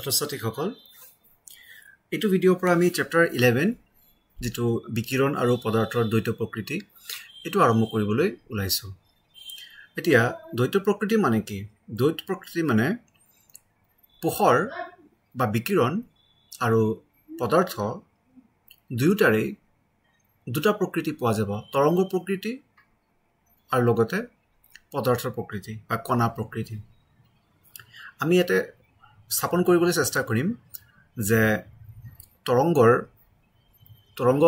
ছাত্ৰ-ছাত্ৰীসকল এইটো ভিডিঅ'ৰ পৰা আমি চেপ্টাৰ 11 যেটো বিকিৰণ আৰু পদাৰ্থৰ দ্বৈত প্ৰকৃতি এটো আৰম্ভ কৰিবলৈ ওলাইছো। এতিয়া দ্বৈত প্ৰকৃতি মানে কি? দ্বৈত প্ৰকৃতি মানে পোহৰ বা বিকিৰণ আৰু পদাৰ্থ দুয়োটাৰে দুটা প্ৰকৃতি পোৱা যাব, তৰংগ প্ৰকৃতি আৰু লগতে পদাৰ্থৰ প্ৰকৃতি বা কণা প্ৰকৃতি। আমি এতে স্থাপন কৰিবলৈ চেষ্টা কৰিম যে তৰংগ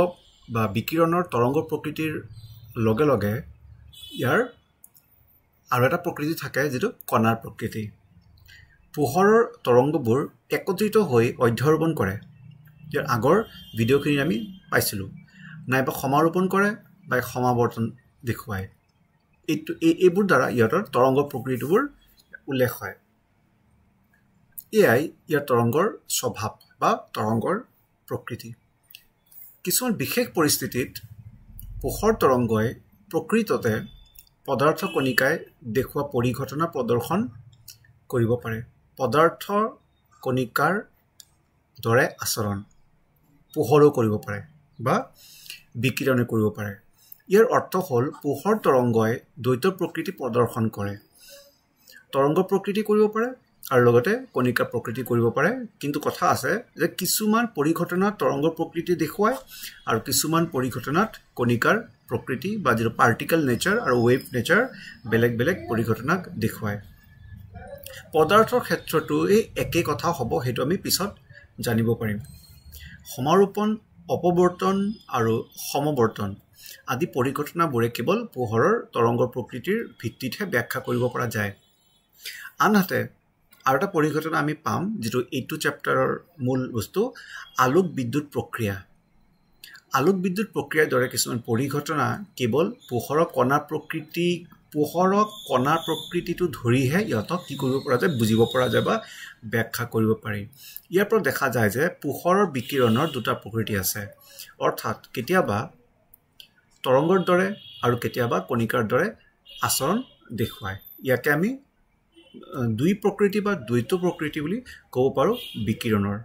বা বিকিৰণৰ তৰংগ প্ৰকৃতিৰ লগে লগে ইয়াৰ আৰু এটা প্ৰকৃতি থাকে যেটো কণাৰ প্ৰকৃতি। পোহৰৰ তৰংগবোৰ একত্ৰিত হৈ অধ্যৰোপণ কৰে। ইয়াৰ আগৰ ভিডিঅ'খিনি আমি পাইছিলো, নাইবা সমাৰোপণ কৰে বা সমাৱৰ্তন দেখুৱায়। এইবোৰ দ্বাৰা ইয়াৰ তৰংগ প্ৰকৃতিবোৰ উল্লেখ হয়। এয়াই ইয়াৰ তৰংগৰ স্বভাৱ বা তৰংগৰ প্ৰকৃতি। কিছুমান বিশেষ পৰিস্থিতিত পোহৰ তৰংগই প্ৰকৃততে পদাৰ্থ কণিকাই দেখুৱা পৰিঘটনা প্ৰদৰ্শন কৰিব পাৰে। পদাৰ্থ কণিকাৰ দৰে আচৰণ পোহৰো কৰিব পাৰে বা বিকিৰণে কৰিব পাৰে। ইয়াৰ অৰ্থ হ'ল পোহৰ তৰংগই দ্বৈত প্ৰকৃতি প্ৰদৰ্শন কৰে। তৰংগ প্ৰকৃতি কৰিব পাৰে আৰু লগতে কণিকা প্ৰকৃতি কৰিব পাৰে, কিন্তু কথা আছে যে কিছুমান পৰিঘটনাত তৰংগ প্ৰকৃতি দেখুৱায় আৰু কিছুমান পৰিঘটনাত কণিকাৰ প্ৰকৃতি বা যেটো পাৰ্টিকল নেচাৰ আৰু ৱেভ নেচাৰ বেলেগ বেলেগ পৰিঘটনাক দেখুৱায়। পদাৰ্থৰ ক্ষেত্ৰতো এই একে কথা হ'ব, হেতু আমি পিছত জানিব পাৰিম। সমাৰোপণ, অপৱৰ্তন আৰু সমৱৰ্তন আদি পৰিঘটনাবোৰে কেৱল পোহৰৰ তৰংগ প্ৰকৃতিৰ ভিত্তিতহে ব্যাখ্যা কৰিব পৰা যায়। আনহাতে আৰু এটা পৰিঘটনা আমি পাম যেটো এইটো চেপ্টাৰৰ মূল বস্তু, আলোক বিদ্যুৎ প্ৰক্ৰিয়া। আলোক বিদ্যুৎ প্ৰক্ৰিয়াৰ দৰে কিছুমান পৰিঘটনা কেৱল পোহৰৰ কণা প্ৰকৃতিটো ধৰিহে ইহঁতক কি কৰিব পৰা যায়, বুজিব পৰা যায় বা ব্যাখ্যা কৰিব পাৰি। ইয়াৰ পৰা দেখা যায় যে পোহৰৰ বিকিৰণৰ দুটা প্ৰকৃতি আছে, অৰ্থাৎ কেতিয়াবা তৰংগৰ দৰে আৰু কেতিয়াবা কণিকাৰ দৰে আচৰণ দেখুৱায়। ইয়াকে আমি দুই প্ৰকৃতি বা দ্বৈত প্ৰকৃতি বুলি ক'ব পাৰো বিকিৰণৰ।